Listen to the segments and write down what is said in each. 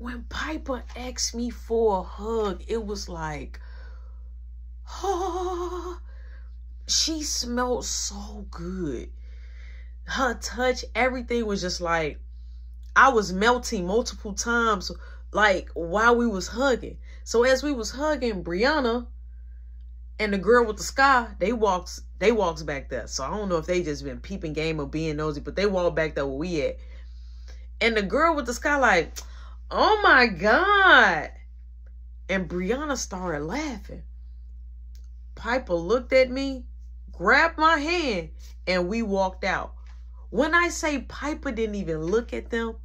When Piper asked me for a hug, it was like, oh, she smelled so good. Her touch, everything was just like, I was melting multiple times, like while we was hugging. So as we was hugging, Brianna and the girl with the sky, they walks back there. So I don't know if they just been peeping game or being nosy, but they walked back there where we at. And the girl with the sky like, oh my God. And Brianna started laughing. Piper looked at me, grabbed my hand, and we walked out. When I say Piper didn't even look at them,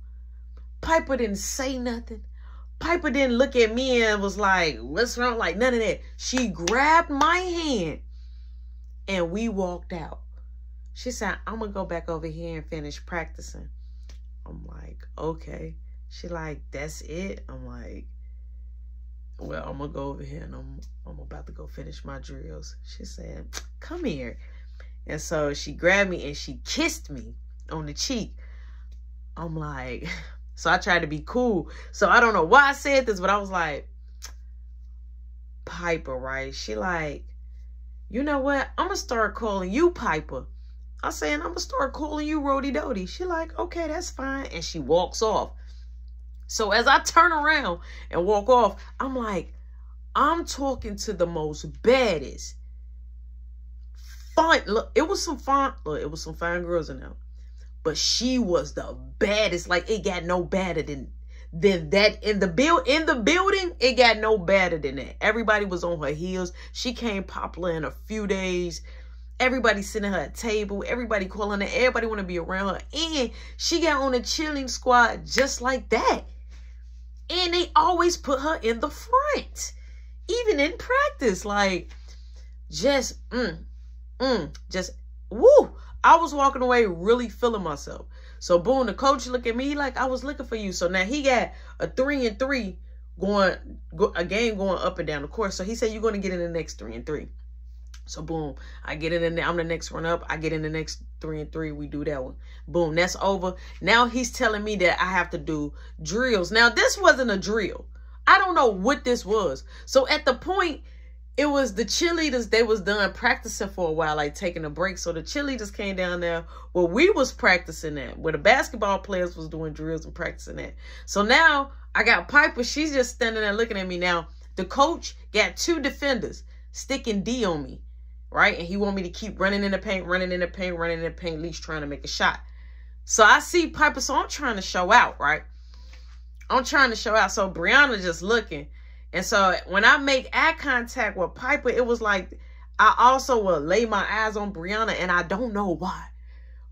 Piper didn't say nothing. Piper didn't look at me and was like, what's wrong? Like, none of that. She grabbed my hand and we walked out. She said, I'm going to go back over here and finish practicing. I'm like, okay. She like, that's it? I'm like, well, I'm going to go over here and I'm about to go finish my drills. She said, come here. And so she grabbed me and she kissed me on the cheek. I'm like, so I tried to be cool. So I don't know why I said this, but I was like, Piper, right? She like, you know what? I'm going to start calling you Piper. I'm saying, I'm going to start calling you Rody Dody. She like, okay, that's fine. And she walks off. So as I turn around and walk off, I'm like, I'm talking to the most baddest. Fine. Look, it was some fine girls in there. But she was the baddest. Like, it got no better than that. In the building, it got no better than that. Everybody was on her heels. She came popular in a few days. Everybody sitting her at a table. Everybody calling her. Everybody want to be around her. And she got on a cheerleading squad just like that. And they always put her in the front. Even in practice. Like, just, woo. I was walking away really feeling myself. So boom, the coach looked at me like, I was looking for you. So now he got a 3-and-3 a game going up and down the course. So he said, you're going to get in the next 3-and-3. So boom, I get in and I'm the next one up. I get in the next 3-and-3. We do that one. Boom, that's over. Now he's telling me that I have to do drills. Now this wasn't a drill. I don't know what this was. So at the point, it was the cheerleaders, they was done practicing for a while, like taking a break. So the cheerleaders came down there where we was practicing at, where the basketball players was doing drills and practicing at. So now I got Piper. She's just standing there looking at me. Now, the coach got 2 defenders sticking D on me, right? And he want me to keep running in the paint, at least trying to make a shot. So I see Piper, so I'm trying to show out, right? I'm trying to show out. So Brianna just looking. And so when I make eye contact with Piper, it was like I also will lay my eyes on Brianna, and I don't know why.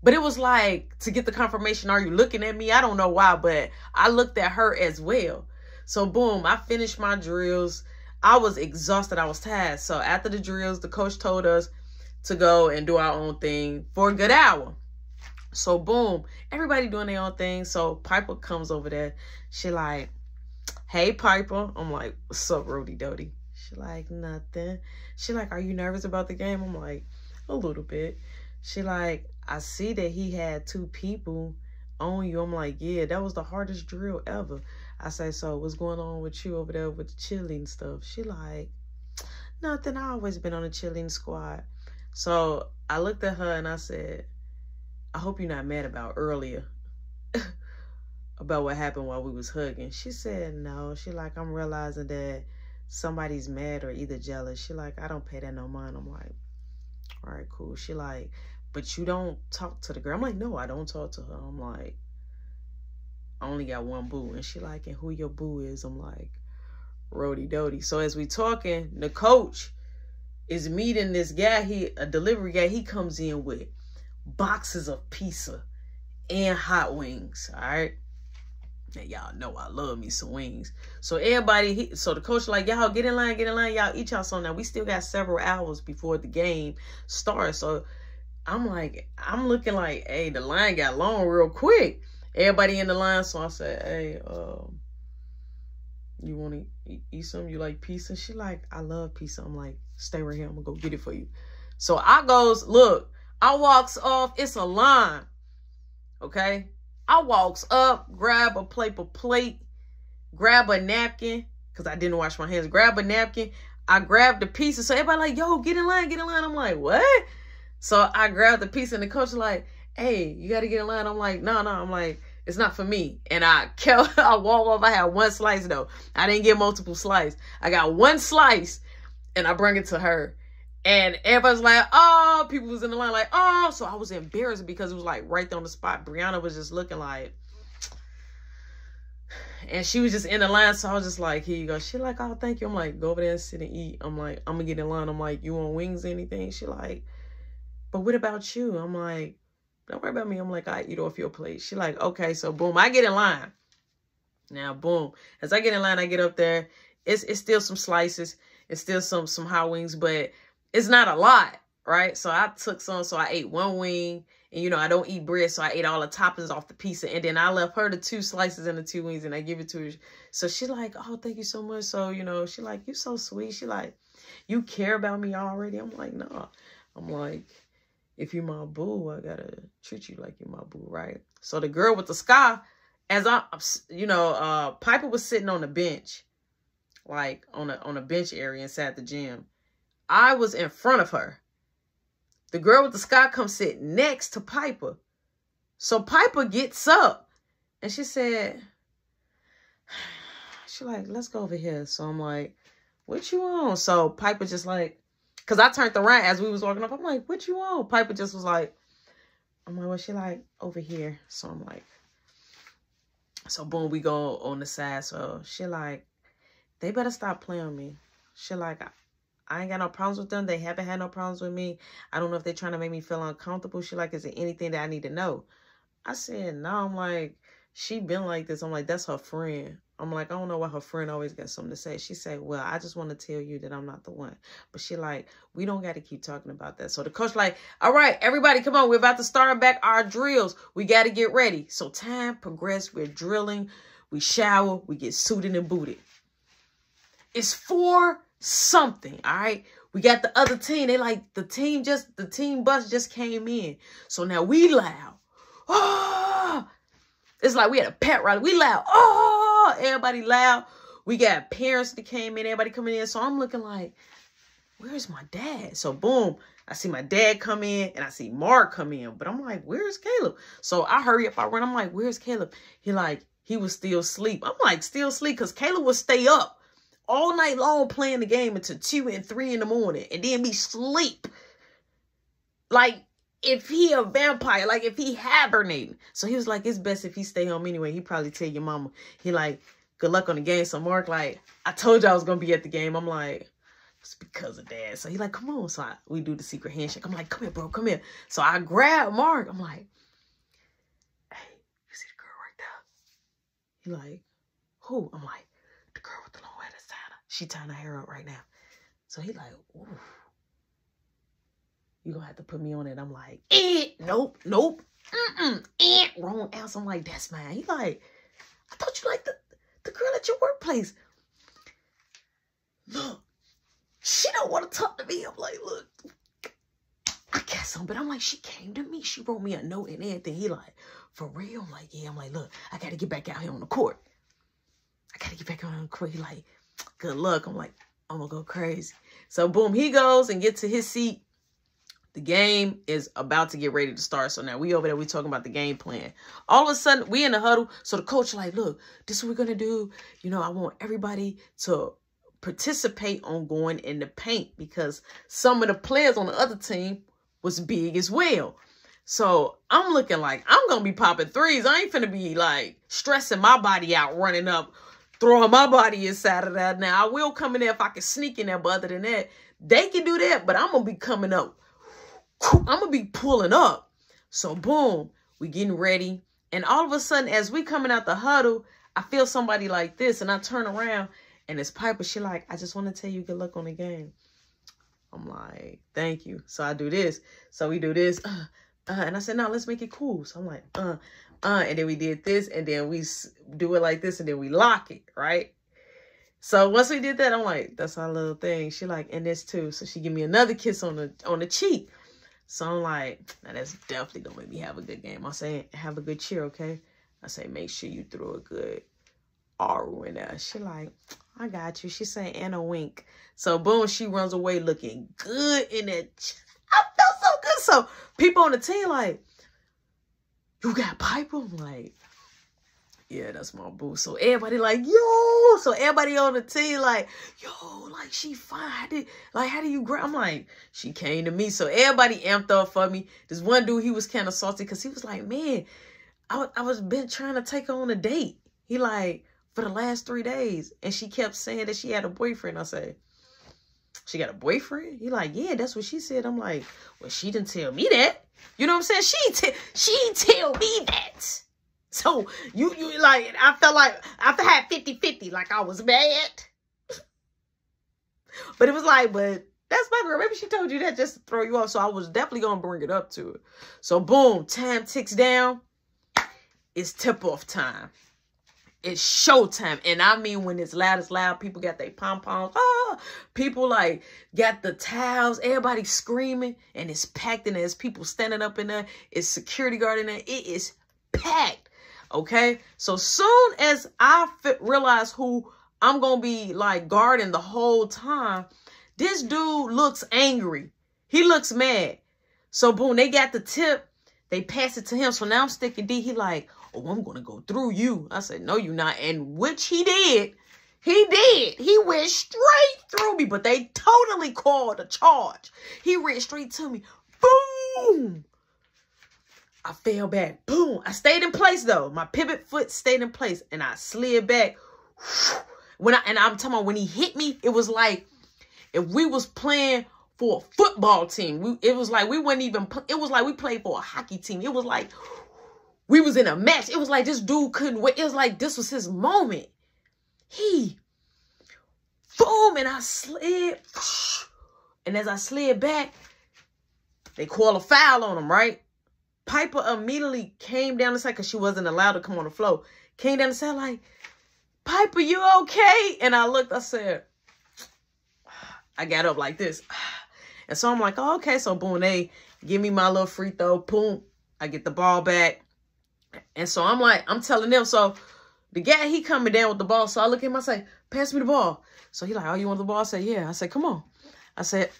But it was like to get the confirmation, are you looking at me? I don't know why, but I looked at her as well. So boom, I finished my drills. I was exhausted. I was tired. So after the drills, the coach told us to go and do our own thing for a good hour. So boom, everybody doing their own thing. So Piper comes over there. She like, hey, Piper. I'm like, what's up, Rody Dody? She like, nothing. She like, are you nervous about the game? I'm like, a little bit. She like, I see that he had 2 people on you. I'm like, yeah, that was the hardest drill ever. I say, so what's going on with you over there with the cheerleading stuff? She like, nothing. I always been on a cheerleading squad. So I looked at her and I said, I hope you're not mad about earlier. About what happened while we was hugging. She said, no. She like, I'm realizing that somebody's mad or either jealous. She like, I don't pay that no mind. I'm like, all right, cool. She like, but you don't talk to the girl. I'm like, no, I don't talk to her. I'm like, I only got one boo. And she like, and who your boo is? I'm like, Rody Dody. So as we talking, the coach is meeting this guy, a delivery guy. He comes in with boxes of pizza and hot wings, all right? Now, y'all know I love me some wings. So everybody, so the coach like, y'all get in line, y'all eat y'all some. Now, we still got several hours before the game starts. So I'm like, I'm looking like, hey, the line got long real quick. Everybody in the line. So I said, hey, you want to eat something? You like pizza? She like, I love pizza. I'm like, stay right here. I'm going to go get it for you. So I goes, look, I walks off. It's a line. Okay. I walks up, grab a paper plate, grab a napkin, because I didn't wash my hands, grab a napkin. I grabbed the piece, and so everybody like, yo, get in line, get in line. I'm like, what? So I grabbed the piece, and the coach was like, hey, you got to get in line. I'm like, no. I'm like, it's not for me. And I walked off. I had one slice, though. I didn't get multiple slices. I got one slice, and I bring it to her. And everybody's like, oh, people was in the line like, oh. So I was embarrassed because it was like right there on the spot. Brianna was just looking like, and she was just in the line. So I was just like, here you go. She like, oh, thank you. I'm like, go over there and sit and eat. I'm like, I'm going to get in line. I'm like, you want wings or anything? She like, but what about you? I'm like, don't worry about me. I'm like, I eat off your plate. She like, okay. So boom, I get in line. Now, boom. As I get in line, I get up there. It's still some slices. It's still some hot wings, but it's not a lot, right? So I took some. So I ate one wing. And, you know, I don't eat bread, so I ate all the toppings off the pizza. And then I left her the 2 slices and the 2 wings, and I give it to her. So she like, oh, thank you so much. So, you know, she like, you so sweet. She like, you care about me already? I'm like, no. I'm like, if you're my boo, I got to treat you like you're my boo, right? So the girl with the scar, as I, you know, Piper was sitting on the bench, like on a bench area inside the gym. I was in front of her. The girl with the scar comes sit next to Piper. So Piper gets up and she said, she like, let's go over here. So I'm like, what you on? So Piper just like, because I turned around as we was walking up. I'm like, what you on? Piper just was like, I'm like, well, she like, over here. So I'm like, so boom, we go on the side. So she like, they better stop playing with me. She like, I ain't got no problems with them. They haven't had no problems with me. I don't know if they're trying to make me feel uncomfortable. She like, is there anything that I need to know? I said, no. I'm like, she been like this. I'm like, that's her friend. I'm like, I don't know why her friend always got something to say. She said, well, I just want to tell you that I'm not the one. But she like, we don't got to keep talking about that. So the coach like, all right, everybody, come on. We're about to start back our drills. We got to get ready. So time progressed. We're drilling. We shower. We get suited and booted. It's 4 something, all right? We got the other team. They like, the team bus just came in. So now we loud. Oh! It's like we had a pet rally. We loud. Oh! Everybody loud. We got parents that came in. Everybody coming in. So I'm looking like, where's my dad? So boom, I see my dad come in and I see Mark come in. But I'm like, where's Caleb? So I hurry up. I run. I'm like, where's Caleb? He like, he was still asleep. I'm like, still asleep? Because Caleb would stay up all night long playing the game until 2 and 3 in the morning and then be sleep. Like, if he a vampire, like if he hibernating. So he was like, it's best if he stay home anyway. He probably tell your mama. He like, good luck on the game. So Mark like, I told you I was going to be at the game. I'm like, it's because of Dad. So he like, come on. So we do the secret handshake. I'm like, come here, bro. Come here. So I grab Mark. I'm like, hey, you see the girl right there? He like, who? I'm like, the girl with the long hair that's tying her. She tying her hair up right now. So he like, ooh. You gonna have to put me on it. I'm like, nope. Wrong answer. I'm like, that's mine. He like, I thought you liked the girl at your workplace. Look, she don't want to talk to me. I'm like, look, I got some, but I'm like, she came to me. She wrote me a note and everything. He like, for real? I'm like, yeah. I'm like, look, I got to get back out here on the court. He like, good luck. I'm like, I'm gonna go crazy. So boom, he goes and gets to his seat. The game is about to get ready to start. So now we over there, we talking about the game plan. All of a sudden, we in the huddle. So the coach like, look, this is what we're going to do. You know, I want everybody to participate on going in the paint because some of the players on the other team was big as well. So I'm looking like I'm going to be popping threes. I ain't finna be like stressing my body out, running up, throwing my body inside of that. Now, I will come in there if I can sneak in there. But other than that, they can do that. But I'm going to be coming up. I'm going to be pulling up. So, boom, we getting ready. And all of a sudden, as we coming out the huddle, I feel somebody like this. And I turn around, and it's Piper. She like, I just want to tell you good luck on the game. I'm like, thank you. So, I do this. So, we do this. And I said, no, let's make it cool. So, I'm like, And then we did this. And then we do it like this. And then we lock it, right? So, once we did that, I'm like, that's our little thing. She like, and this too. So, she give me another kiss on the cheek. So I'm like, now that's definitely going to make me have a good game. I say, have a good cheer, okay? I say, make sure you throw a good Aru in there. She like, I got you. She saying, and a wink. So boom, she runs away looking good in that. I felt so good. So people on the team like, you got Piper? I'm like, yeah, that's my boo. So everybody like, yo. So everybody on the team like, yo, like she fine. How do you grab? I'm like, she came to me. So everybody amped up for me. This one dude, he was kind of salty because he was like, man, I was been trying to take her on a date. He like, for the last 3 days. And she kept saying that she had a boyfriend. I said, she got a boyfriend? He like, yeah, that's what she said. I'm like, well, she didn't tell me that. You know what I'm saying? She tell me that. So you like, I felt like after I had 50-50, like I was mad. But it was like, but that's my girl. Maybe she told you that just to throw you off. So I was definitely going to bring it up to her. So boom, time ticks down. It's tip-off time. It's showtime. And I mean, when it's loud, people got their pom-poms. Oh, people like got the towels. Everybody screaming. And it's packed in there. There's people standing up in there. It's security guard in there. It is packed. Okay? So soon as I realize who I'm going to be like guarding the whole time, this dude looks angry. He looks mad. So boom, they got the tip. They pass it to him. So now I'm sticking D. He like, oh, I'm going to go through you. I said, no, you're not. And which he did. He did. He went straight through me. But they totally called a charge. He ran straight to me. Boom. I fell back. Boom. I stayed in place, though. My pivot foot stayed in place. And I slid back. And I'm talking about when he hit me, it was like if we was playing for a football team. It was like we wouldn't even, it was like we played for a hockey team. It was like we was in a match. It was like this dude couldn't wait. It was like this was his moment. Boom, and I slid. And as I slid back, they call a foul on him, right? Piper immediately came down the side because she wasn't allowed to come on the floor. Came down the side like, Piper, you okay? And I looked, I said, I got up like this. And so I'm like, oh, okay. So boom, they give me my little free throw. Boom, I get the ball back. And so I'm like, I'm telling them. So the guy, he coming down with the ball. So I look at him, I say, pass me the ball. So he like, oh, you want the ball? I said, yeah. I said, come on. I said,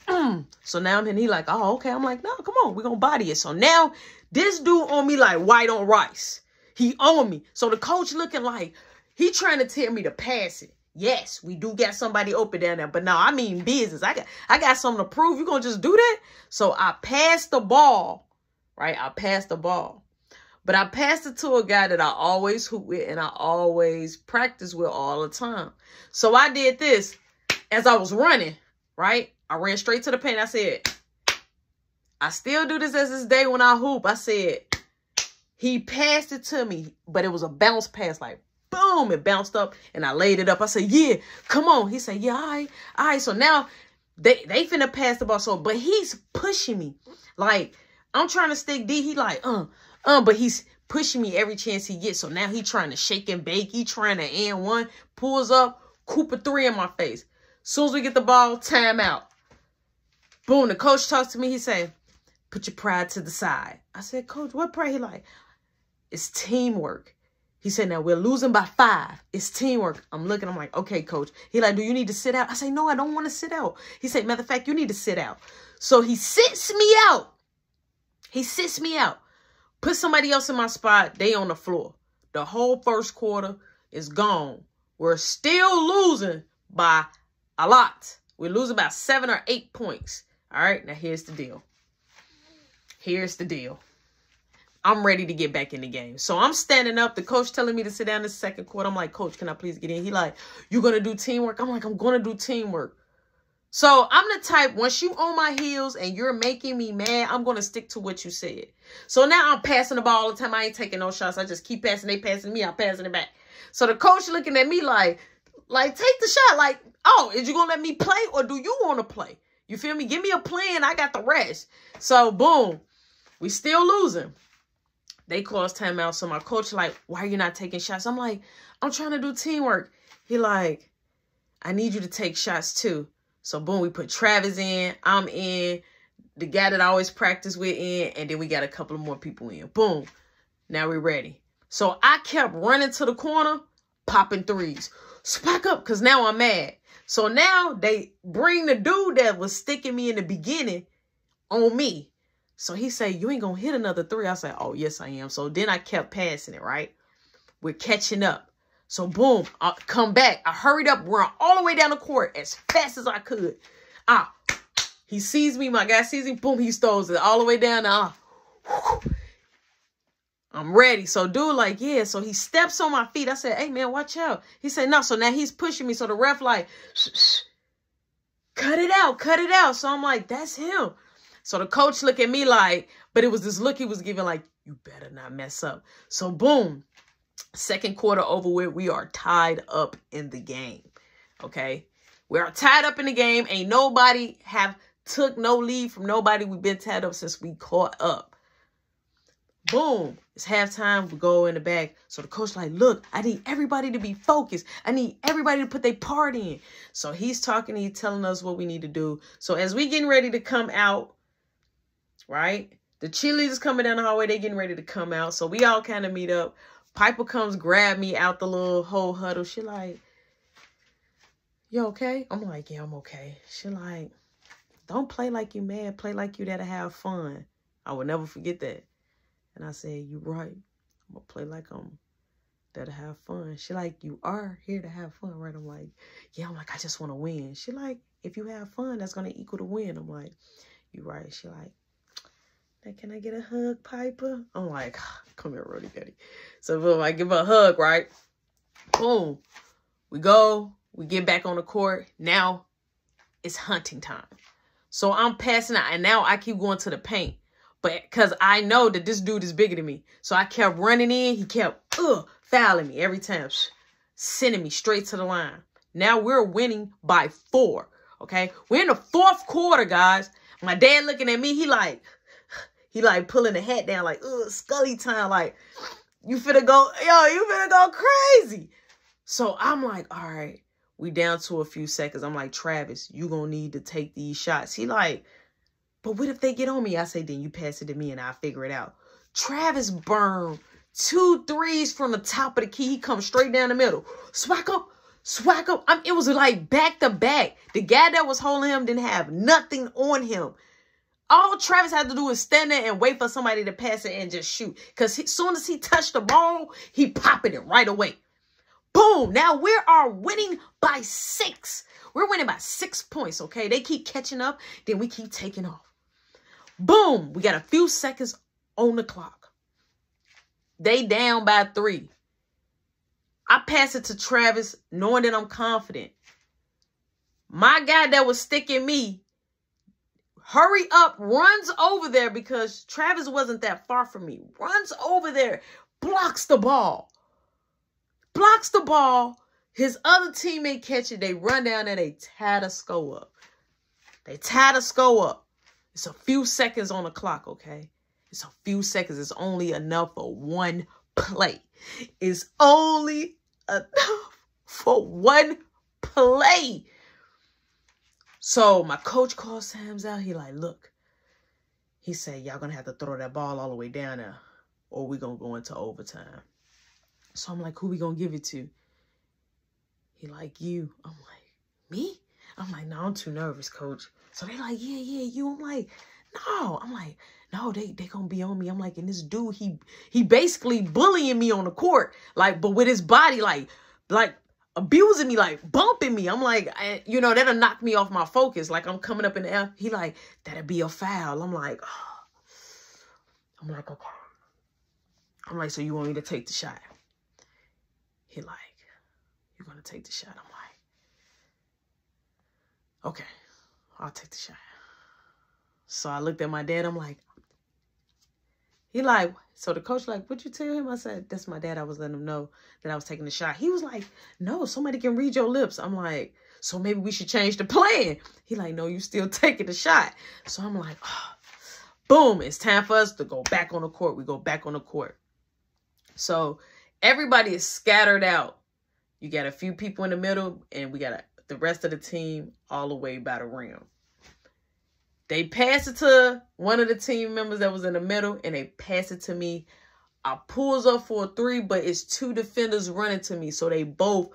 So now and he like, oh, okay. I'm like, no, come on. We're going to body it. So now this dude on me like white on rice. He on me. So the coach looking like he trying to tell me to pass it. Yes, we do got somebody open down there. But no, I mean business. I got something to prove. You going to just do that? So I passed the ball, right? I passed the ball. But I passed it to a guy that I always hoop with and I always practice with all the time. So I did this as I was running, right? I ran straight to the paint. I said, I still do this as this day when I hoop. I said, he passed it to me, but it was a bounce pass, like, boom, it bounced up and I laid it up. I said, yeah, come on. He said, yeah, all right. So now they finna pass the ball. So, but he's pushing me. Like, I'm trying to stick D. He like, but he's pushing me every chance he gets. So now he trying to shake and bake. He trying to end one, pulls up, Cooper 3 in my face. Soon as we get the ball, time out. Boom, the coach talks to me. He say, put your pride to the side. I said, coach, what pride? He like, it's teamwork. He said, now we're losing by 5. It's teamwork. I'm looking. I'm like, okay, coach. He like, do you need to sit out? I say, no, I don't want to sit out. He said, matter of fact, you need to sit out. So he sits me out. He sits me out. Put somebody else in my spot. They on the floor. The whole first quarter is gone. We're still losing by a lot. We're losing by 7 or 8 points. All right, now here's the deal. Here's the deal. I'm ready to get back in the game. So I'm standing up. The coach telling me to sit down in the second quarter. I'm like, coach, can I please get in? He like, you going to do teamwork? I'm like, I'm going to do teamwork. So I'm the type, once you on my heels and you're making me mad, I'm going to stick to what you said. So now I'm passing the ball all the time. I ain't taking no shots. I just keep passing. They passing me. I'm passing it back. So the coach looking at me like take the shot. Like, oh, is you going to let me play or do you want to play? You feel me? Give me a plan. I got the rest. So boom, we still losing. They call us timeout. So my coach like, why are you not taking shots? I'm like, I'm trying to do teamwork. He like, I need you to take shots too. So boom, we put Travis in. I'm in. The guy that I always practice with in. And then we got a couple of more people in. Boom. Now we're ready. So I kept running to the corner. popping threes. Spike up, because now I'm mad. So now they bring the dude that was sticking me in the beginning on me. So he say, you ain't going to hit another three. I said, oh, yes, I am. So then I kept passing it, right? We're catching up. So boom, I come back. I hurried up, run all the way down the court as fast as I could. He sees me. My guy sees me. Boom, he throws it all the way down. I'm ready. So dude like, yeah. So he steps on my feet. I said, hey, man, watch out. He said, no. So now he's pushing me. So the ref like, shh, cut it out, cut it out. So I'm like, that's him. So the coach look at me like, but it was this look he was giving like, you better not mess up. So boom, second quarter over with. We are tied up in the game. Okay. We are tied up in the game. Ain't nobody have took no lead from nobody. We've been tied up since we caught up. Boom. It's halftime. We go in the back. So the coach like, look, I need everybody to be focused. I need everybody to put their part in. So he's talking. He's telling us what we need to do. So as we getting ready to come out, right? The cheerleaders coming down the hallway. They getting ready to come out. So we all kind of meet up. Piper comes, grab me out the little whole huddle. She like, you okay? I'm like, yeah, I'm okay. She like, don't play like you mad. Play like you there to have fun. I will never forget that. And I said, you right. I'm going to play like I'm there to have fun. She like, you are here to have fun, right? I'm like, yeah. I'm like, I just want to win. She like, if you have fun, that's going to equal the win. I'm like, you right. She like, can I get a hug, Piper? I'm like, come here, Rudy Daddy. So boom, I give her a hug, right? Boom. We go. We get back on the court. Now it's hunting time. So I'm passing out, and now I keep going to the paint. But because I know that this dude is bigger than me. So I kept running in. He kept fouling me every time. Sending me straight to the line. Now we're winning by 4. Okay? We're in the 4th quarter, guys. My dad looking at me. He like pulling the hat down like, Scully time. Like, you finna go crazy. So I'm like, all right. We down to a few seconds. I'm like, Travis, you gonna need to take these shots. He like, but what if they get on me? I say, then you pass it to me and I'll figure it out. Travis burned 2 threes from the top of the key. He comes straight down the middle. Swag up, swag up. It was like back to back. The guy that was holding him didn't have nothing on him. All Travis had to do is stand there and wait for somebody to pass it and just shoot. Because as soon as he touched the ball, he popping it right away. Boom. Now we are winning by 6. We're winning by 6 points, okay? They keep catching up. Then we keep taking off. Boom. We got a few seconds on the clock. They down by 3. I pass it to Travis knowing that I'm confident. My guy that was sticking me, hurry up, runs over there because Travis wasn't that far from me. Runs over there, blocks the ball. Blocks the ball. His other teammate catch it. They run down there. They tie the score up. They tie the score up. It's a few seconds on the clock, okay? It's a few seconds. It's only enough for one play. It's only enough for one play. So my coach calls Sam's out. He like, look. He said, y'all going to have to throw that ball all the way down there or we going to go into overtime. So I'm like, who we going to give it to? He like, you. I'm like, me? I'm like, no, I'm too nervous, coach. So they like, yeah, you. I'm like, no. I'm like, no, they going to be on me. I'm like, and this dude, he basically bullying me on the court. Like, but with his body, like abusing me, like bumping me. I'm like, that'll knock me off my focus. Like I'm coming up in the air. He like, that'll be a foul. I'm like, oh. I'm like, okay. I'm like, so you want me to take the shot? He like, you're going to take the shot. I'm like, okay, I'll take the shot. So I looked at my dad. I'm like, he like, so the coach like, what'd you tell him? I said, that's my dad. I was letting him know that I was taking the shot. He was like, no, somebody can read your lips. I'm like, so maybe we should change the plan. He like, no, you still taking the shot. So I'm like, oh. Boom, it's time for us to go back on the court. We go back on the court. So everybody is scattered out. You got a few people in the middle, and we got the rest of the team all the way by the rim. They pass it to one of the team members that was in the middle, and they pass it to me I pulls up for a 3, but it's 2 defenders running to me. So they both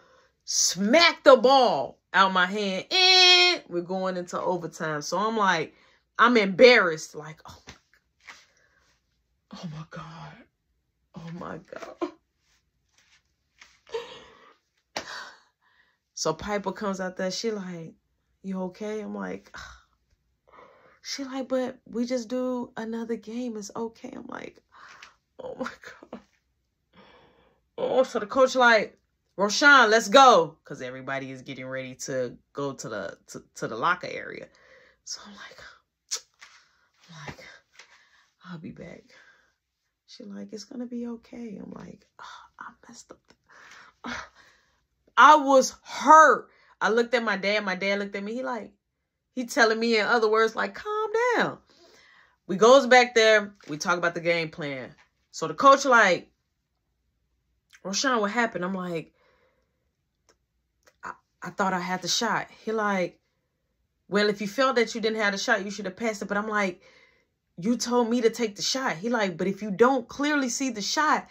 smack the ball out my hand. And we're going into overtime. So I'm like, I'm embarrassed. Like, oh my God. Oh my God. So Piper comes out there. She like, you okay? I'm like, she like, but we just do another game. It's okay. I'm like, oh my God. Oh, so the coach like, Roshan, let's go. Because everybody is getting ready to go to the locker area. So I'm like, I'll be back. She like, it's going to be okay. I'm like, I messed up. I was hurt. I looked at my dad. My dad looked at me. He telling me in other words, like, calm down. We goes back there. We talk about the game plan. So the coach like, Roshan, what happened? I'm like, I thought I had the shot. He like, well, if you felt that you didn't have the shot, you should have passed it. But I'm like, you told me to take the shot. He like, but if you don't clearly see the shot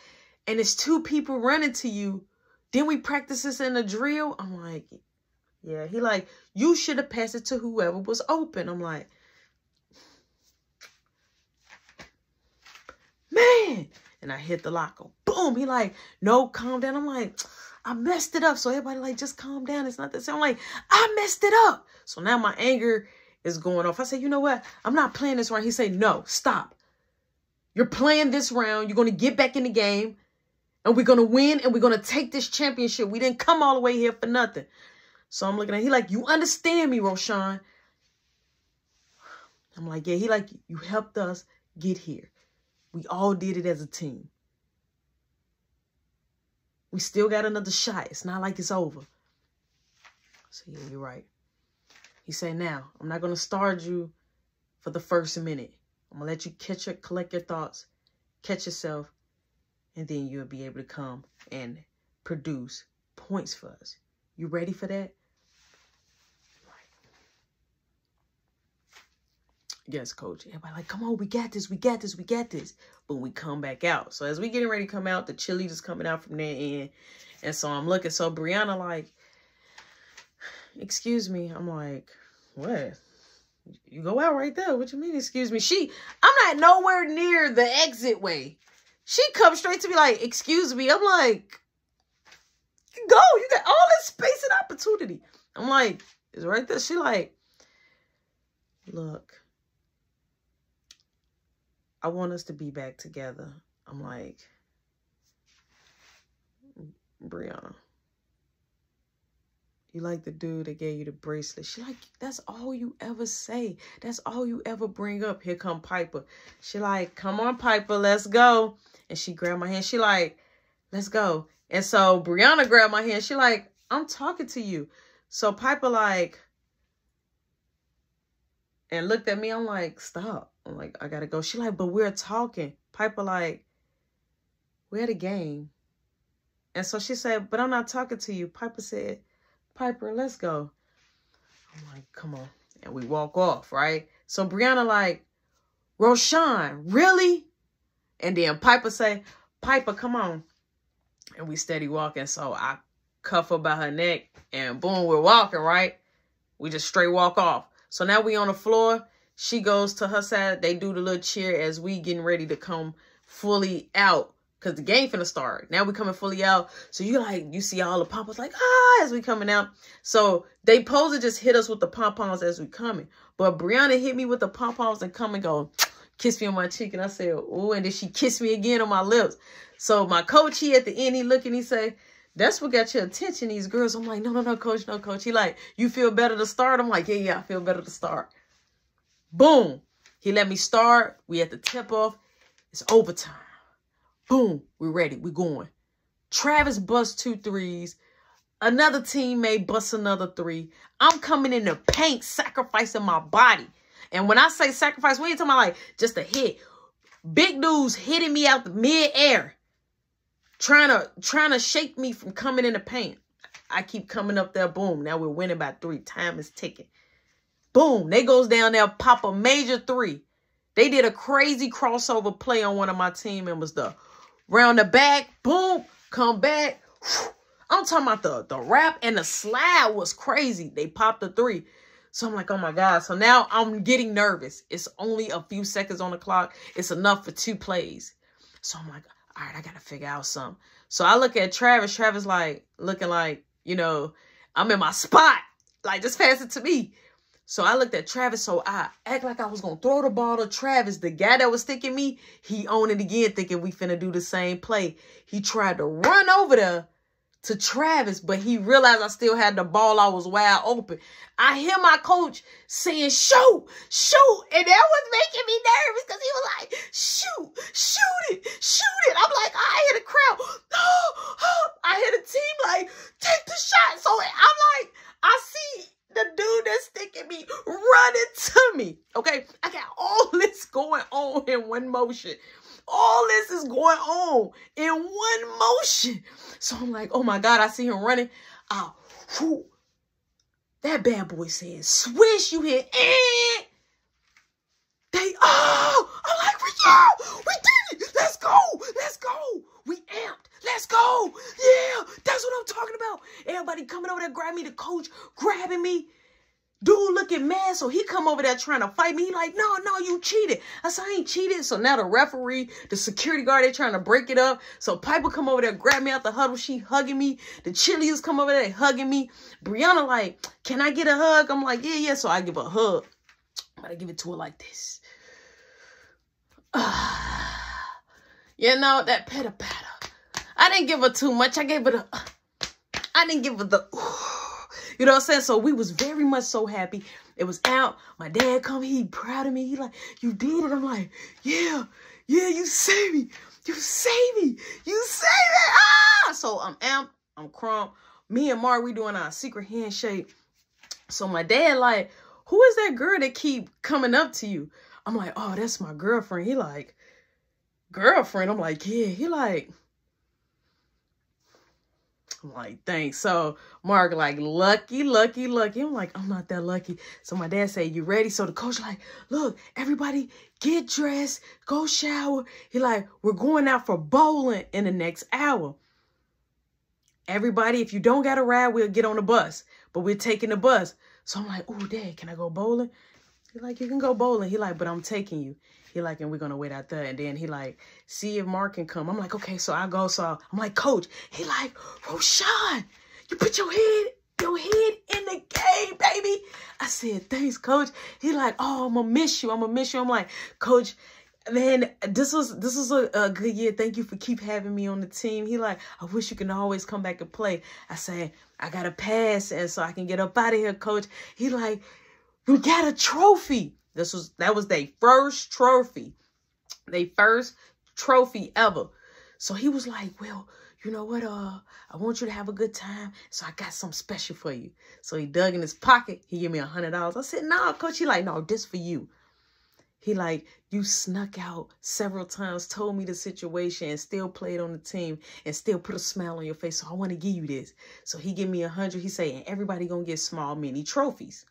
and it's 2 people running to you, then we practice this in a drill. I'm like, yeah. He like, you should have passed it to whoever was open. I'm like, man. And I hit the locker. Boom. He like, no, calm down. I'm like, I messed it up. So everybody like, just calm down. It's not the same. I'm like, I messed it up. So now my anger is going off. I said, you know what? I'm not playing this round. He said, no, stop. You're playing this round. You're going to get back in the game. And we're going to win. And we're going to take this championship. We didn't come all the way here for nothing. So I'm looking at him. He like, you understand me, Roshan? I'm like, yeah. He like, you helped us get here. We all did it as a team. We still got another shot. It's not like it's over. So yeah, you're right. He said, now, I'm not going to start you for the first minute. I'm going to let you collect your thoughts, catch yourself, and then you'll be able to come and produce points for us. You ready for that? Yes, coach. Everybody like, come on, we got this, we got this, we got this. But we come back out. So as we getting ready to come out, the cheerleaders coming out from their end. And so I'm looking. So Brianna like, excuse me. I'm like, what? You go out right there. What you mean, excuse me? I'm not nowhere near the exit way. She comes straight to me like, excuse me. I'm like, go. You got all this space and opportunity. I'm like, it's right there. She like, look. I want us to be back together. I'm like, Brianna, you like the dude that gave you the bracelet. She like, that's all you ever say. That's all you ever bring up. Here come Piper. She like, come on, Piper, let's go. And she grabbed my hand. She like, let's go. And so Brianna grabbed my hand. She like, I'm talking to you. So Piper like, and looked at me. I'm like, stop. I'm like, I gotta go. She like, but we're talking. Piper like, we're at a game. And so she said, but I'm not talking to you. Piper said, Piper, let's go. I'm like, come on. And we walk off, right? So Brianna like, Roshan, really? And then Piper say, Piper, come on. And we steady walking. So I cuff her by her neck and boom, we're walking, right? We just straight walk off. So now we on the floor. She goes to her side. They do the little cheer as we getting ready to come fully out. Because the game finna start. Now we coming fully out. So you see all the pom-poms like, as we coming out. So they pose to just hit us with the pom-poms as we coming. But Brianna hit me with the pom-poms and come and go, kiss me on my cheek. And I said, oh, and then she kissed me again on my lips. So my coach, he at the end, he look and he say, that's what got your attention, these girls. I'm like, no, coach, no, coach. He like, you feel better to start? I'm like, yeah, I feel better to start. Boom. He let me start. We at the tip off. It's overtime. Boom. We're ready. We're going. Travis busts 2 threes. Another teammate busts another 3. I'm coming in the paint, sacrificing my body. And when I say sacrifice, we ain't talking about like just a hit. Big dudes hitting me out the mid-air. Trying to shake me from coming in the paint. I keep coming up there. Boom. Now we're winning by 3. Time is ticking. Boom. They goes down there, pop a major 3. They did a crazy crossover play on one of my team and was the round the back, boom, come back. I'm talking about the rap and the slide was crazy. They popped the 3. So I'm like, oh my God. So now I'm getting nervous. It's only a few seconds on the clock. It's enough for 2 plays. So I'm like, all right, I got to figure out something. So I look at Travis. Travis like looking like, you know, I'm in my spot. Like, just pass it to me. So I looked at Travis. So I act like I was going to throw the ball to Travis. The guy that was sticking me, he owned it again, thinking we finna do the same play. He tried to run over there to Travis, but he realized I still had the ball. I was wide open. I hear my coach saying, shoot, shoot. And that was making me nervous because he was like, shoot it. I'm like, I hear the crowd. I hear the team like, take the shot. So I'm like, I see the dude that's sticking me running to me. Okay, I got all this going on in one motion. All this is going on in one motion. So I'm like, oh my God, I see him running. That bad boy said, swish, you hit. I'm like, we did it. Let's go. We amped. Let's go. Yeah, that's what I'm talking about. Everybody coming over there, grabbing me, the coach grabbing me. Dude looking mad, so he come over there trying to fight me. He like, no, you cheated. I said, I ain't cheated. So now the referee, the security guard, they trying to break it up. So Piper come over there, grab me out the huddle. She hugging me. The cheerleaders come over there, they hugging me. Brianna like, can I get a hug? I'm like, yeah. So I give her a hug. I'm going to give it to her like this. You know, that pitter-patter. I didn't give her too much. I didn't give her the... You know what I'm saying? So we was very much so happy. It was out. My dad come. He proud of me. He like, you did it. I'm like, yeah, you saved me. You saved me. So I'm amped. I'm crump. Me and Mark, we doing our secret handshake. So my dad like, who is that girl that keep coming up to you? I'm like, oh, that's my girlfriend. He like, girlfriend? I'm like, yeah. He like... I'm like, thanks. So Mark like, lucky. I'm like, I'm not that lucky. So my dad said, you ready? So the coach like, look, everybody get dressed, go shower. He like, we're going out for bowling in the next hour. Everybody, if you don't got a ride, we'll get on the bus. But we're taking the bus. So I'm like, oh, Dad, can I go bowling? He like, you can go bowling. He like, but I'm taking you. He like, and we're going to wait out there. And then he like, see if Mark can come. I'm like, okay, so I go. So I'm like, coach. He like, Roshan, you put your head in the game, baby. I said, thanks, coach. He like, oh, I'm going to miss you. I'm like, coach, man, this was a good year. Thank you for keep having me on the team. He like, I wish you can always come back and play. I said, I got to pass. And so I can get up out of here, coach. He like, we got a trophy. That was their first trophy. Their first trophy ever. So he was like, well, you know what? I want you to have a good time. So I got something special for you. So he dug in his pocket. He gave me $100. I said, nah, coach. He like, no, this for you. He like, you snuck out several times, told me the situation, and still played on the team and still put a smile on your face. So I want to give you this. So he give me 100. He say, and everybody gonna get small mini trophies.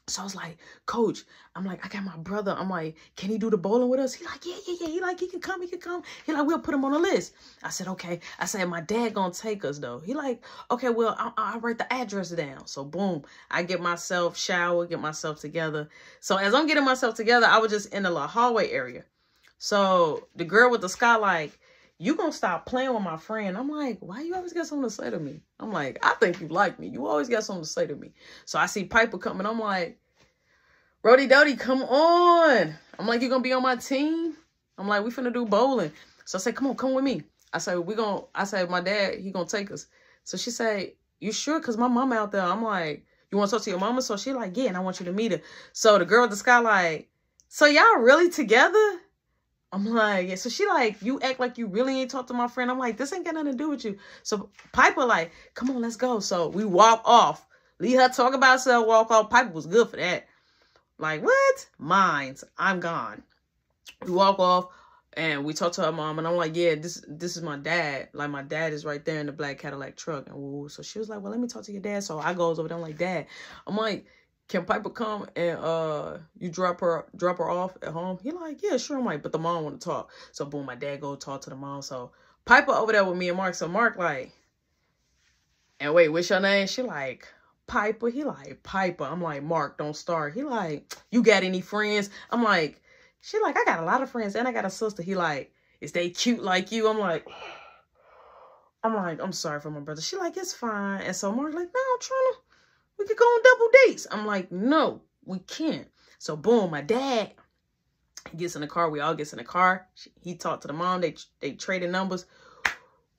So I was like, coach, I'm like, I got my brother. I'm like, can he do the bowling with us? He like, yeah. He like, he can come. He like, we'll put him on the list. I said, okay. I said, my dad gonna take us though. He like, okay, well, I'll write the address down. So boom, I get myself shower, get myself together. So as I'm getting myself together, I was just in the little hallway area. So the girl with the skylight, you gonna stop playing with my friend. I'm like, why you always got something to say to me? I'm like, I think you like me. You always got something to say to me. So I see Piper coming. I'm like, Rody Doty, come on. I'm like, you gonna be on my team? I'm like, we finna do bowling. So I said, come with me. I said, my dad, he gonna take us. So she said, you sure? Cause my mama out there. I'm like, you want to talk to your mama? So she like, yeah, and I want you to meet her. So the girl with the skylight, so y'all really together? I'm like, yeah. So she like, you act like you really ain't talked to my friend. I'm like, this ain't got nothing to do with you. So Piper like, come on, let's go. So we walk off. Leave her talk about herself, walk off. Piper was good for that. Like, what? Mines. I'm gone. We walk off and we talk to her mom. And I'm like, yeah, this is my dad. Like, my dad is right there in the black Cadillac truck. And so she was like, well, let me talk to your dad. So I goes over there. I'm like, Dad. I'm like, can Piper come and you drop her off at home? He like, yeah, sure. I'm like, but the mom want to talk. So boom, my dad go talk to the mom. So Piper over there with me and Mark. So Mark like, and wait, what's your name? She like, Piper. He like, Piper. I'm like, Mark, don't start. He like, you got any friends? I'm like, she like, I got a lot of friends and I got a sister. He like, is they cute like you? I'm like, I'm sorry for my brother. She like, it's fine. And so Mark like, no, I'm trying to, we could go on double dates. I'm like, no, we can't. So boom, my dad gets in the car. We all gets in the car. He talked to the mom. They traded numbers.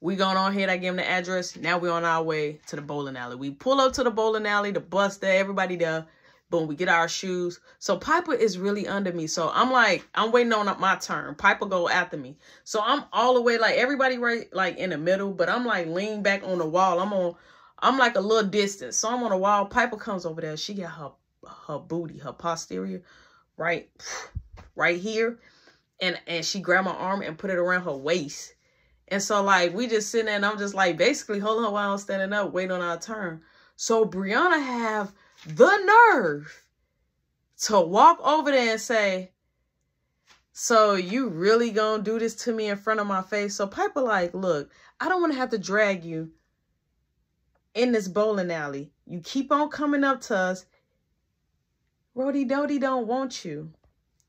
We going on ahead. I give him the address. Now we're on our way to the bowling alley. We pull up to the bowling alley, the bus there, everybody there. Boom, we get our shoes. So Piper is really under me. So I'm like, I'm waiting on my turn. Piper go after me. So I'm all the way, like everybody right like in the middle, but I'm like leaning back on the wall. I'm like a little distance. So I'm on the wall. Piper comes over there. She got her booty, her posterior, right here. And she grabbed my arm and put it around her waist. And so like we just sitting there and I'm just like basically holding her while I'm standing up, waiting on our turn. So Brianna have the nerve to walk over there and say, so you really gonna do this to me in front of my face? So Piper like, look, I don't want to have to drag you in this bowling alley. You keep on coming up to us. Rody Dodie don't want you.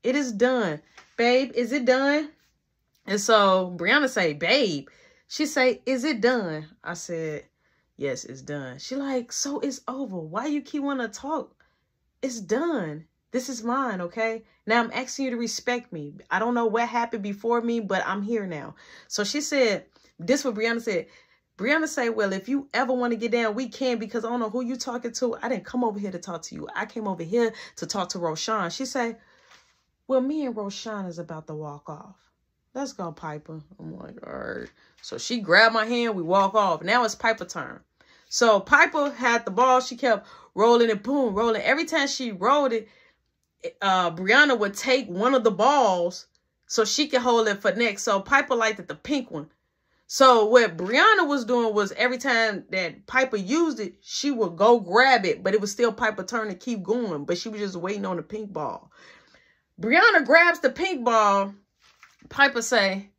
It is done. Babe, is it done? And so Brianna say, babe. She say, is it done? I said, yes, it's done. She like, so it's over. Why you keep wanting to talk? It's done. This is mine, okay? Now I'm asking you to respect me. I don't know what happened before me, but I'm here now. So she said, this is what Brianna said. Brianna say, well, if you ever want to get down, we can, because I don't know who you talking to. I didn't come over here to talk to you. I came over here to talk to Roshan. She say, well, me and Roshan is about to walk off. Let's go, Piper. I'm like, all right. So she grabbed my hand. We walk off. Now it's Piper's turn. So Piper had the ball. She kept rolling it, boom, rolling. Every time she rolled it, Brianna would take one of the balls so she could hold it for next. So Piper liked it, the pink one. So what Brianna was doing was every time that Piper used it, she would go grab it, but it was still Piper's turn to keep going. But she was just waiting on the pink ball. Brianna grabs the pink ball. Piper say,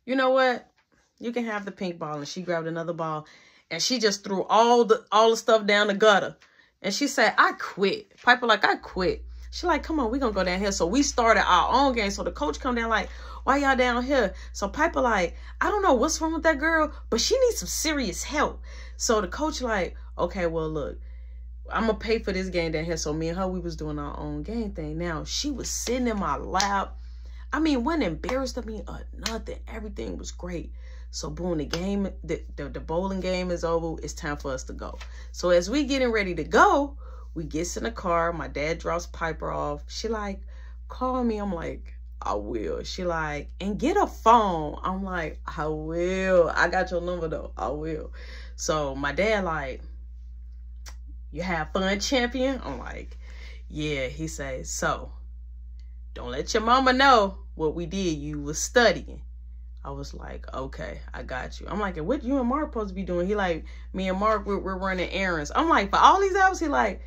you know what? You can have the pink ball. And she grabbed another ball and she just threw all the stuff down the gutter. And she said, I quit. Piper like, I quit. She like, come on, we're going to go down here. So we started our own game. So the coach come down like, why y'all down here? So Piper like, I don't know what's wrong with that girl, but she needs some serious help. So the coach like, okay, well, look, I'm going to pay for this game down here. So me and her, we was doing our own game thing. Now, she was sitting in my lap. I mean, wasn't embarrassed of me or nothing. Everything was great. So boom, the game, the bowling game is over. It's time for us to go. So as we getting ready to go, we gets in the car. My dad drops Piper off. She like, call me. I'm like, I will. She like, and get a phone. I'm like, I will. I got your number though. I will. So my dad like, you have fun, champion? I'm like, yeah. He says, so don't let your mama know what we did. You was studying. I was like, okay, I got you. I'm like, and what you and Mark supposed to be doing? He like, me and Mark, we're running errands. I'm like, for all these hours? He like,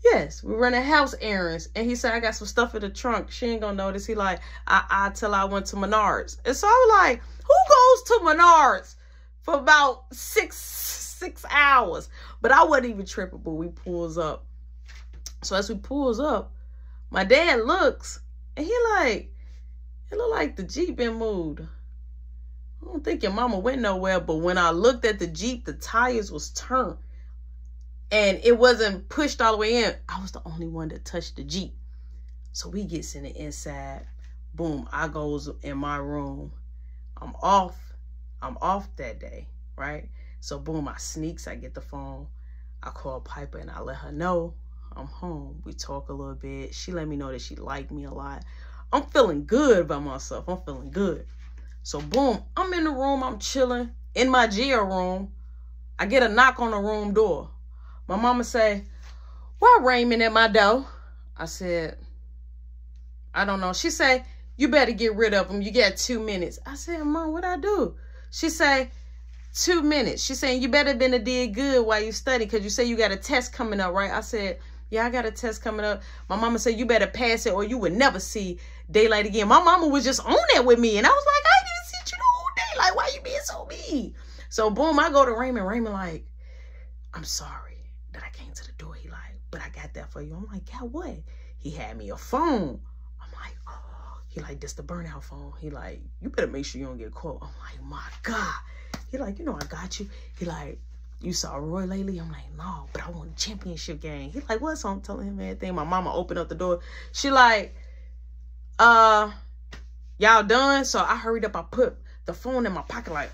yes, we're running house errands. And he said, I got some stuff in the trunk. She ain't gonna notice. He like, I till I went to Menards. And so I was like, who goes to Menards for about six hours? But I wasn't even tripping, but we pulls up. So as we pulls up, my dad looks and he like, it look like the Jeep been moved. I don't think your mama went nowhere, but when I looked at the Jeep, the tires was turned and it wasn't pushed all the way in. I was the only one that touched the Jeep. So we gets in the inside. Boom, I goes in my room. I'm off that day, right? So boom, I sneaks, I get the phone. I call Piper and I let her know I'm home. We talk a little bit. She let me know that she liked me a lot. I'm feeling good about myself. I'm feeling good. So boom, I'm in the room. I'm chilling in my jail room. I get a knock on the room door. My mama say, why Raymond at my door? I said, I don't know. She say, you better get rid of him. You got 2 minutes. I said, Mom, what I do? She say, 2 minutes. She's saying, you better been to did good while you study because you say you got a test coming up, right? I said, yeah, I got a test coming up. My mama said, you better pass it or you would never see daylight again. My mama was just on that with me. And I was like, I didn't see you the whole day. Like, why you being so mean? So, boom, I go to Raymond. Raymond like, I'm sorry that I came to the door. He like, but I got that for you. I'm like, got what? He had me a phone. I'm like, oh. He like, this the burnout phone. He like, you better make sure you don't get caught. I'm like, my God. He like, you know, I got you. He like, you saw Roy lately? I'm like, no, but I want a championship game. He like, what? So I'm telling him everything. My mama opened up the door. She like, y'all done? So I hurried up. I put the phone in my pocket like,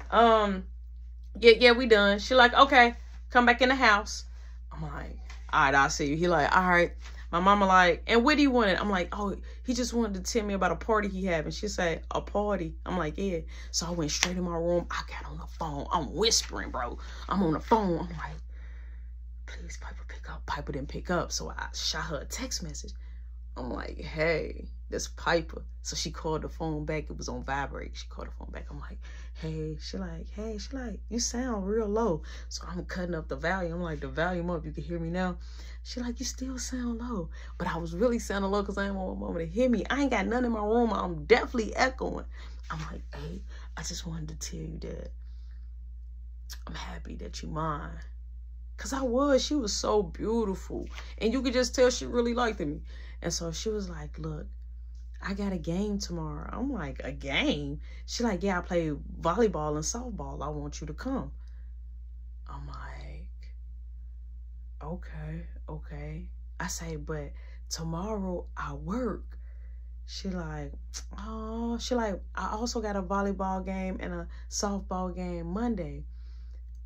yeah, we done. She like, okay, come back in the house. I'm like, all right, I'll see you. He like, all right. My mama like, and what do you want? I'm like, oh, he just wanted to tell me about a party he having. She said, a party? I'm like, yeah. So I went straight in my room. I got on the phone. I'm whispering, bro. I'm on the phone. I'm like, please, Piper, pick up. Piper didn't pick up. So I shot her a text message. I'm like, hey, this Piper. So she called the phone back. It was on vibrate. She called the phone back. I'm like, hey. She like, you sound real low. So I'm cutting up the volume. I'm like, the volume up. You can hear me now. She like, you still sound low. But I was really sounding low because I didn't want my mama to hear me. I ain't got none in my room. I'm definitely echoing. I'm like, hey, I just wanted to tell you that I'm happy that you mine. Because I was. She was so beautiful. And you could just tell she really liked me. And so she was like, look, I got a game tomorrow. I'm like, a game? She like, yeah, I play volleyball and softball. I want you to come. I'm like, okay. I say, but tomorrow I work. She like, oh, she like, I also got a volleyball game and a softball game Monday.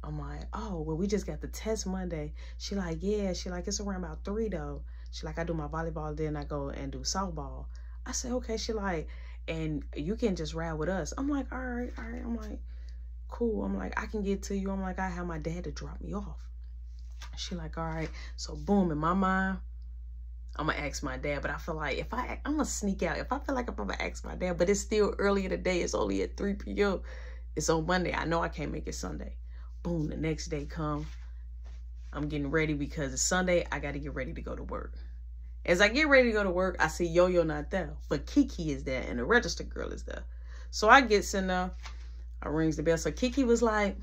I'm like, oh, well, we just got the test Monday. She like, yeah. She like, it's around about 3 though. She like, I do my volleyball, then I go and do softball. I say, okay. She like, and you can just ride with us. I'm like, all right. I'm like, cool. I'm like, I can get to you. I'm like, I have my dad to drop me off. She like, all right. So boom, in my mind, I'm gonna ask my dad. But I feel like I'm gonna sneak out. If I feel like I'm gonna ask my dad, but it's still early in the day. It's only at 3 p.m. It's on Monday. I know I can't make it Sunday. Boom, the next day come. I'm getting ready because it's Sunday. I got to get ready to go to work. As I get ready to go to work, I see Yo-Yo not there. But Kiki is there and the register girl is there. So I get in there. I rings the bell. So Kiki was like,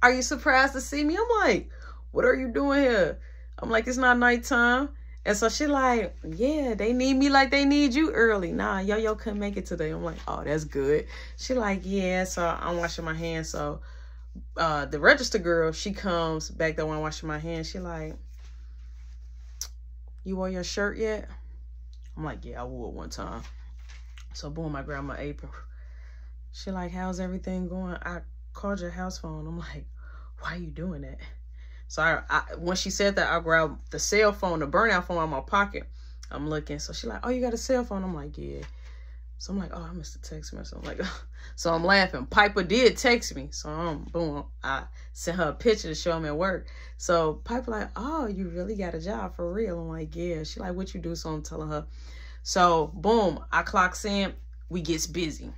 are you surprised to see me? I'm like, what are you doing here? I'm like, it's not nighttime. And so she like, yeah, they need me like they need you early. Nah, Yo-Yo couldn't make it today. I'm like, oh, that's good. She like, yeah. So I'm washing my hands. So the register girl, she comes back there when I'm washing my hands. She like, you wore your shirt yet? I'm like, yeah, I wore it one time. So boom, I grabbed my apron. She like, how's everything going? I called your house phone. I'm like, why are you doing that? So I when she said that, I grabbed the cell phone, the burnout phone out of my pocket. I'm looking. So she like, oh, you got a cell phone? I'm like, yeah. So I'm like, oh, I missed a text message. I'm like, so I'm laughing. Piper did text me. So boom, I sent her a picture to show him at work. So Piper like, oh, you really got a job for real? I'm like, yeah. She like, what you do? So I'm telling her. So boom, I clocks in. We gets busy.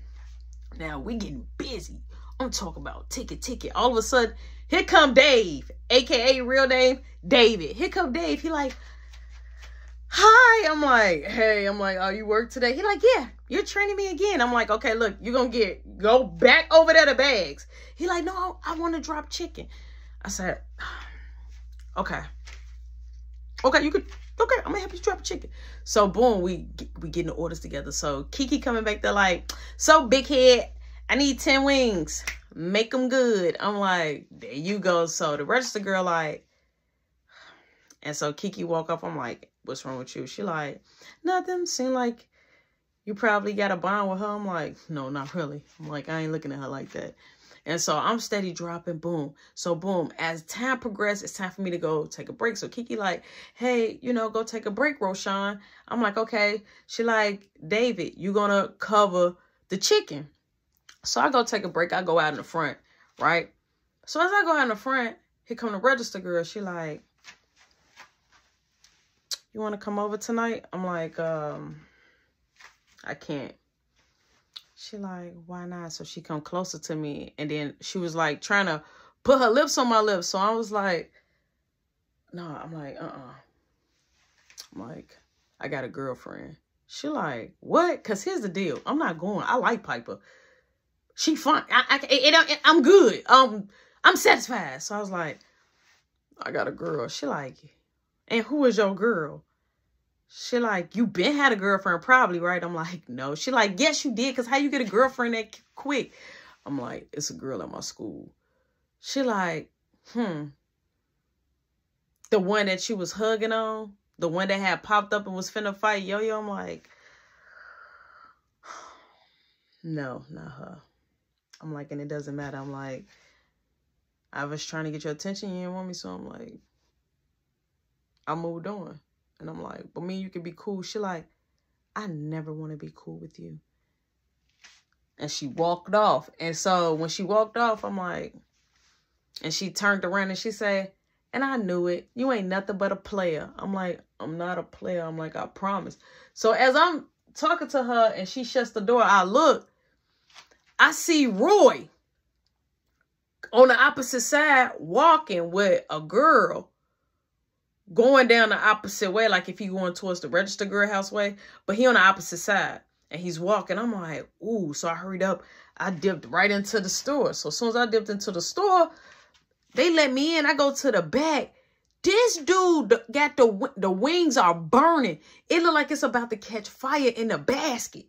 Now we getting busy. I'm talking about ticket. All of a sudden, here come Dave, AKA real name, David. Here come Dave. He like, hi. I'm like, hey. I'm like, oh, you work today? He like, yeah, you're training me again. I'm like, okay, look, you're going to go back over there to bags. He like, no, I want to drop chicken. I said, okay, you could, okay, I'm going to help you drop chicken. So boom, we getting the orders together. So Kiki coming back there like, so big head, I need 10 wings. Make them good. I'm like, there you go. So the register girl like, and so Kiki walk up. I'm like, what's wrong with you? She like, nothing. Seem like you probably got a bond with her. I'm like, no, not really. I'm like, I ain't looking at her like that. And so I'm steady dropping, boom. So boom, as time progressed, it's time for me to go take a break. So Kiki like, hey, you know, go take a break, Roshan. I'm like, okay. She like, David, you gonna cover the chicken. So I go take a break. I go out in the front, right? So as I go out in the front, here come the register girl. She like, you want to come over tonight? I'm like, I can't. She like, why not? So she come closer to me. And then she was like trying to put her lips on my lips. So I was like, no, I'm like, I'm like, I got a girlfriend. She like, what? Because here's the deal. I'm not going. I like Piper. She fun. I'm good. I'm satisfied. So I was like, I got a girl. She like, and who is your girl? She like, you been had a girlfriend probably, right? I'm like, no. She like, yes, you did. Because how you get a girlfriend that quick? I'm like, it's a girl at my school. She like, the one that she was hugging on? The one that had popped up and was finna fight Yo-Yo? I'm like, no, not her. I'm like, and it doesn't matter. I'm like, I was trying to get your attention. You didn't want me. So I'm like, I moved on. And I'm like, but me and you can be cool. She like, I never want to be cool with you. And she walked off. And so when she walked off, I'm like, and she turned around and she said, and I knew it. You ain't nothing but a player. I'm like, I'm not a player. I'm like, I promise. So as I'm talking to her and she shuts the door, I look. I see Roy on the opposite side walking with a girl going down the opposite way, like if he going towards the Register Girl House way, but he on the opposite side and he's walking. I'm like, ooh, so I hurried up. I dipped right into the store. So as soon as I dipped into the store, they let me in. I go to the back. This dude got the wings are burning. It look like it's about to catch fire in the basket.